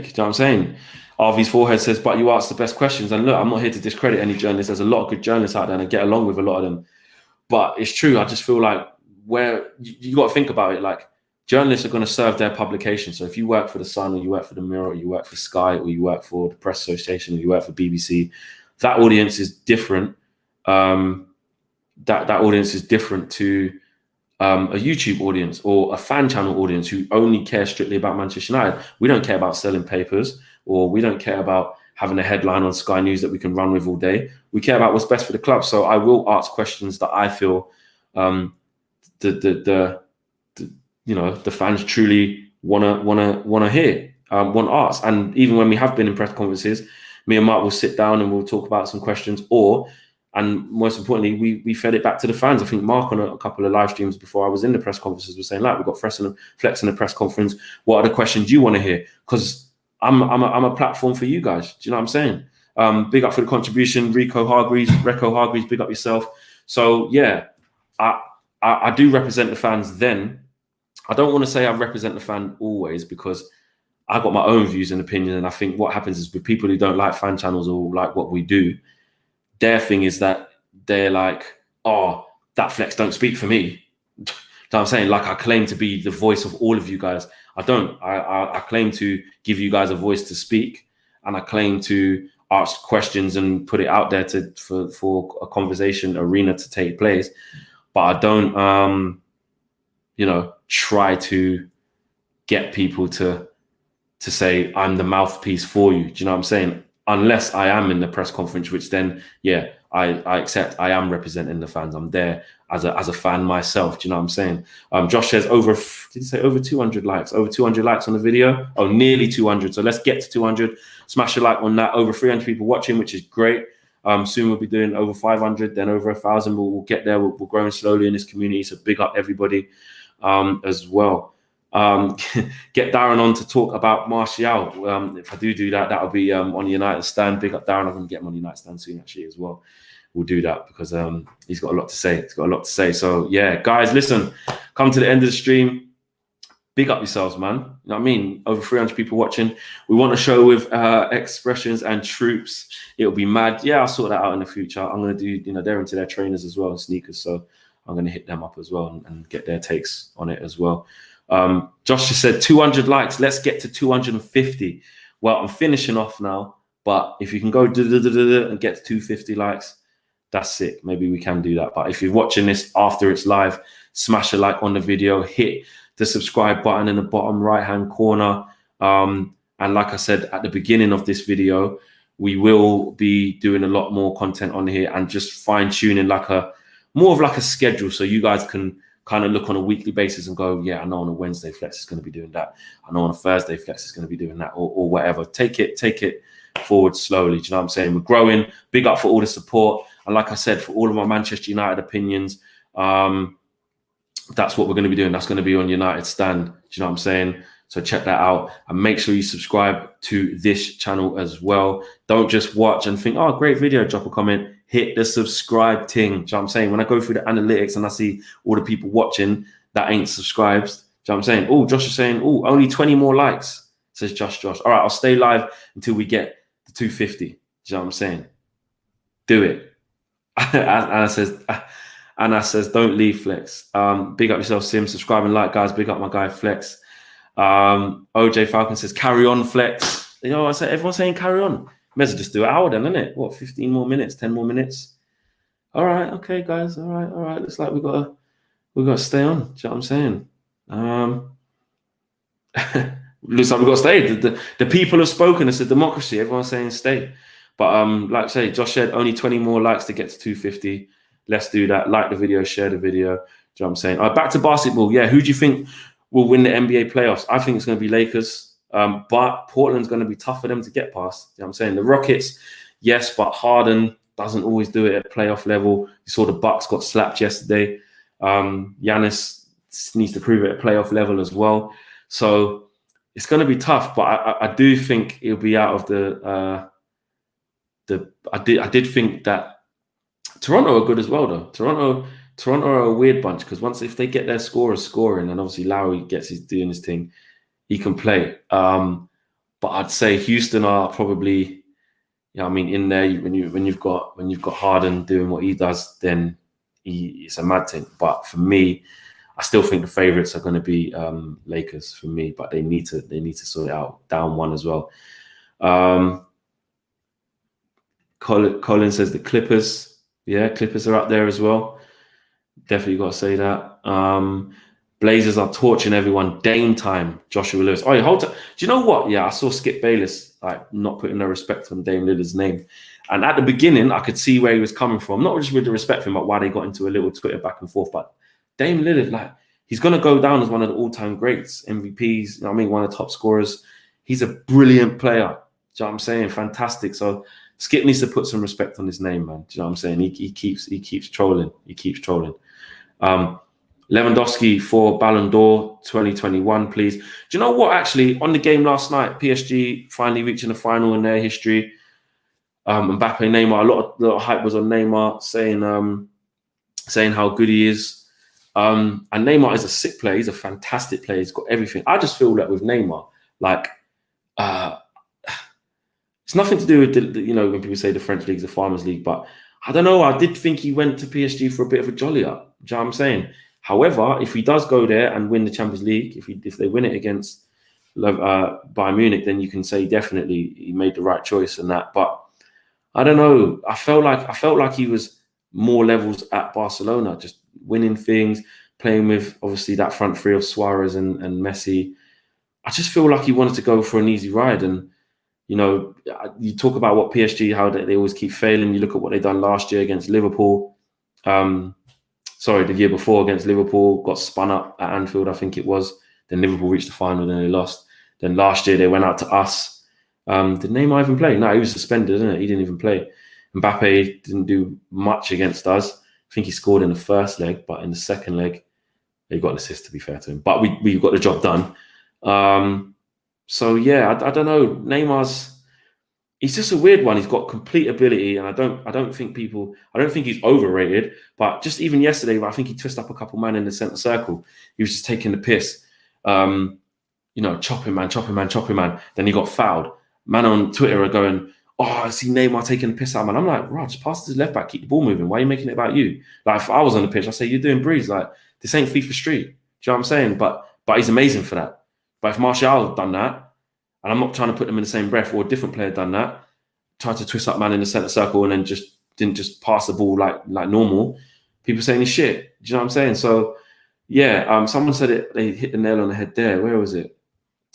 Do you know what I'm saying? RV's forehead says, but you ask the best questions. And look, I'm not here to discredit any journalists. There's a lot of good journalists out there, and I get along with a lot of them. But it's true. I just feel like where you got to think about it, like journalists are going to serve their publication. So if you work for the Sun, or you work for the Mirror, or you work for Sky, or you work for the Press Association, or you work for BBC, that audience is different. That audience is different to a YouTube audience or a fan channel audience who only care strictly about Manchester United. We don't care about selling papers, or we don't care about having a headline on Sky News that we can run with all day. We care about what's best for the club. So I will ask questions that I feel the fans truly wanna hear, want to ask. And even when we have been in press conferences, me and Mark will sit down and we'll talk about some questions, and most importantly, we fed it back to the fans. I think Mark on a couple of live streams before I was in the press conferences was saying, like, we've got Flex in the press conference. What are the questions you want to hear? Because I'm a platform for you guys. Do you know what I'm saying? Big up for the contribution, Reco Hargreaves, big up yourself. So yeah, I do represent the fans then. I don't want to say I represent the fan always, because I've got my own views and opinion. And I think what happens is with people who don't like fan channels or like what we do, their thing is that they're like, oh, that Flex don't speak for me. You know what I'm saying? Like, I claim to be the voice of all of you guys. I don't. I claim to give you guys a voice to speak, and I claim to ask questions and put it out there for a conversation arena to take place. But I don't, try to get people to say I'm the mouthpiece for you. Do you know what I'm saying? Unless I am in the press conference, which then, yeah, I accept I am representing the fans. I'm there as a fan myself. Do you know what I'm saying? Josh says over 200 likes? Over 200 likes on the video? Oh, nearly 200. So let's get to 200. Smash a like on that. Over 300 people watching, which is great. Soon we'll be doing over 500, then over 1,000. We'll get there. We're growing slowly in this community. So big up everybody as well. Get Darren on to talk about Martial. If I do that, that'll be on the United stand. Big up Darren. I'm going to get him on the United stand soon, actually, as well. We'll do that because he's got a lot to say. So yeah, guys, listen, come to the end of the stream. Big up yourselves, man. You know what I mean? Over 300 people watching. We want a show with expressions and troops. It'll be mad. Yeah, I'll sort that out in the future. I'm going to do, they're into their trainers as well and sneakers. So I'm going to hit them up as well and get their takes on it as well. Josh just said 200 likes. Let's get to 250. Well, I'm finishing off now, but if you can go and get to 250 likes, that's sick. Maybe we can do that. But if you're watching this after it's live, smash a like on the video, hit the subscribe button in the bottom right hand corner. And like I said at the beginning of this video, we will be doing a lot more content on here and just fine tuning more of a schedule, so you guys can kind of look on a weekly basis and go, yeah, I know on a Wednesday Flex is going to be doing that. I know on a Thursday Flex is going to be doing that, or whatever. Take it forward slowly. Do you know what I'm saying? We're growing. Big up for all the support. And like I said, for all of my Manchester United opinions, that's what we're going to be doing. That's going to be on United Stand. Do you know what I'm saying? So check that out and make sure you subscribe to this channel as well. Don't just watch and think, oh, great video, drop a comment. Hit the subscribe ting. Do you know what I'm saying? When I go through the analytics and I see all the people watching that ain't subscribed, do you know what I'm saying? Oh, Josh is saying, oh, only 20 more likes, says Josh. All right, I'll stay live until we get to 250. Do you know what I'm saying? Do it. Anna says, don't leave Flex. Big up yourself, Sim. Subscribe and like, guys. Big up my guy, Flex. OJ Falcon says, carry on, Flex. You know what I say? Everyone's saying carry on. May as well just do an hour then, isn't it? What, 15 more minutes, 10 more minutes? All right, okay, guys. All right. Looks like we gotta stay on. Do you know what I'm saying? Looks like we gotta stay. The people have spoken. It's a democracy. Everyone's saying stay. But like I say, Josh said only 20 more likes to get to 250. Let's do that. Like the video, share the video. Do you know what I'm saying? All right, back to basketball. Yeah, who do you think will win the NBA playoffs? I think it's going to be Lakers. But Portland's going to be tough for them to get past. You know what I'm saying? The Rockets, yes, but Harden, doesn't always do it at playoff level. You saw the Bucks got slapped yesterday. Giannis needs to prove it at playoff level as well. So it's going to be tough, but I do think he'll be out of the. I did think that Toronto are good as well, though. Toronto are a weird bunch because if they get their scorers scoring, and obviously Lowry gets doing his thing, he can play. But I'd say Houston are probably, in there when you've got Harden doing what he does, then it's a mad thing. But for me, I still think the favorites are going to be Lakers for me, but they need to sort it out. Down one as well. Colin says the Clippers. Yeah, Clippers are up there as well. Definitely got to say that. Blazers are torching everyone. Dame time. Joshua Lewis. Oh, yeah, hold on. Do you know what? Yeah, I saw Skip Bayless not putting no respect on Dame Lillard's name. And at the beginning, I could see where he was coming from. Not just with the respect for him, but why they got into a little Twitter back and forth. But Dame Lillard, he's going to go down as one of the all-time greats, MVPs, one of the top scorers. He's a brilliant player. Do you know what I'm saying? Fantastic. So Skip needs to put some respect on his name, man. Do you know what I'm saying? He keeps trolling. He keeps trolling. Lewandowski for Ballon d'Or 2021, please. Do you know what? Actually, on the game last night, PSG finally reaching the final in their history. Mbappe, Neymar, a lot of hype was on Neymar, saying how good he is. And Neymar is a sick player. He's a fantastic player. He's got everything. I just feel that with Neymar, it's nothing to do with when people say the French league is a farmers league, but I don't know. I did think he went to PSG for a bit of a jolly up. Do you know what I'm saying? However, if he does go there and win the Champions League, if they win it against Bayern Munich, then you can say definitely he made the right choice and that. But I don't know. I felt like he was more levels at Barcelona, just winning things, playing with obviously that front three of Suarez and Messi. I just feel like he wanted to go for an easy ride. And you talk about what PSG, how they always keep failing. You look at what they done last year against Liverpool. The year before against Liverpool, got spun up at Anfield, I think it was. Then Liverpool reached the final, then they lost. Then last year they went out to us. Did Neymar even play? No, he was suspended, isn't it? He didn't even play. Mbappe didn't do much against us. I think he scored in the first leg, but in the second leg, he got an assist, to be fair to him. But we got the job done. So yeah, I don't know. He's just a weird one. He's got complete ability, and I don't think he's overrated. But just even yesterday, I think he twisted up a couple men in the centre circle. He was just taking the piss. Chopping man. Then he got fouled. Man on Twitter are going, "Oh, I see Neymar taking the piss out, man." I'm like, "Right, just pass to his left back, keep the ball moving. Why are you making it about you?" Like, if I was on the pitch, I say, "You're doing breeze. Like, this ain't FIFA Street." Do you know what I'm saying? But he's amazing for that. But if Martial had done that, and I'm not trying to put them in the same breath, or a different player done that, tried to twist up man in the centre circle and then didn't just pass the ball like normal, people saying he's shit. Do you know what I'm saying? So yeah, someone said it. They hit the nail on the head there. Where was it?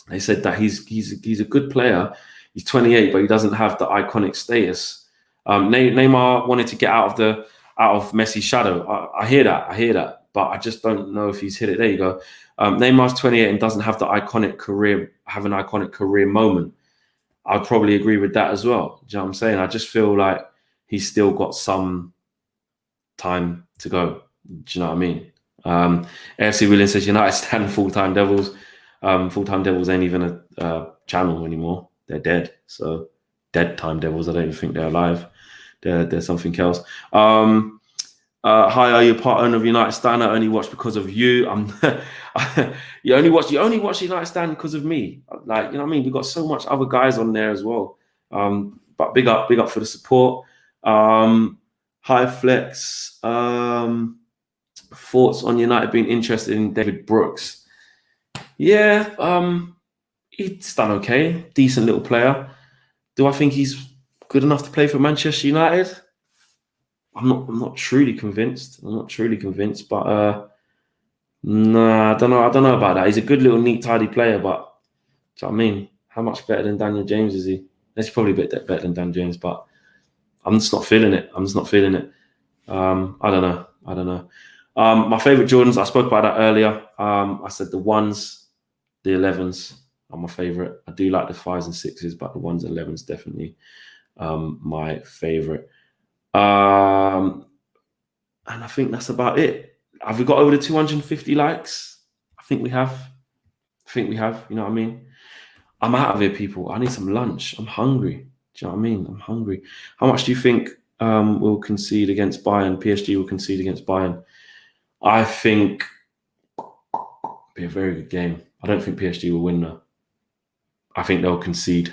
They said that he's a good player. He's 28, but he doesn't have the iconic status. Neymar wanted to get out of Messi's shadow. I hear that, but I just don't know if he's hit it. There you go. Neymar's 28 and doesn't have an iconic career moment. I'd probably agree with that as well. Do you know what I'm saying? I just feel like he's still got some time to go. Do you know what I mean? AFC Williams says United stand full-time Devils. Full-time Devils ain't even a channel anymore. They're dead. So dead time Devils. I don't even think they're alive. They're something else. Hi, are you part owner of United Stand? I only watch because of you. You only watch United Stand because of me. Like, you know what I mean? We've got so much other guys on there as well. But big up for the support. Hi Flex. Thoughts on United being interested in David Brooks? Yeah, he's done okay. Decent little player. Do I think he's good enough to play for Manchester United? I'm not truly convinced. But nah, I don't know about that. He's a good little neat, tidy player, but do you know what I mean? How much better than Daniel James is he? He's probably a bit better than Dan James, but I'm just not feeling it. I don't know. My favorite Jordans, I spoke about that earlier. I said the 1s, the 11s are my favorite. I do like the 5s and 6s, but the 1s and 11s definitely my favorite. And I think that's about it. Have we got over the 250 likes? I think we have. You know what I mean? I'm out of here, people. I need some lunch. I'm hungry. Do you know what I mean? I'm hungry. How much do you think we'll concede against Bayern? PSG will concede against Bayern. I think it'll be a very good game. I don't think PSG will win though. I think they'll concede.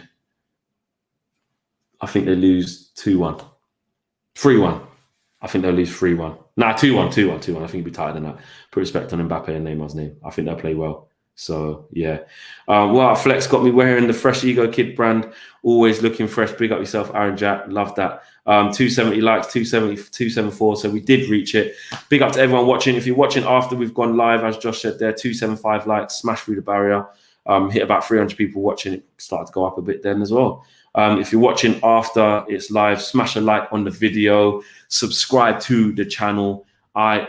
I think they lose 2-1. 3-1. I think they'll lose 3-1. Nah, 2-1, 2-1, 2-1. I think it'll be tighter than that. Put respect on Mbappe and Neymar's name. I think they'll play well. So, yeah. Well, Flex got me wearing the Fresh Ego Kid brand. Always looking fresh. Big up yourself, Aaron Jack. Love that. 270 likes, 270, 274. So we did reach it. Big up to everyone watching. If you're watching after we've gone live, as Josh said there, 275 likes, smash through the barrier. Hit about 300 people watching. It started to go up a bit then as well. If you're watching after it's live, smash a like on the video, subscribe to the channel. I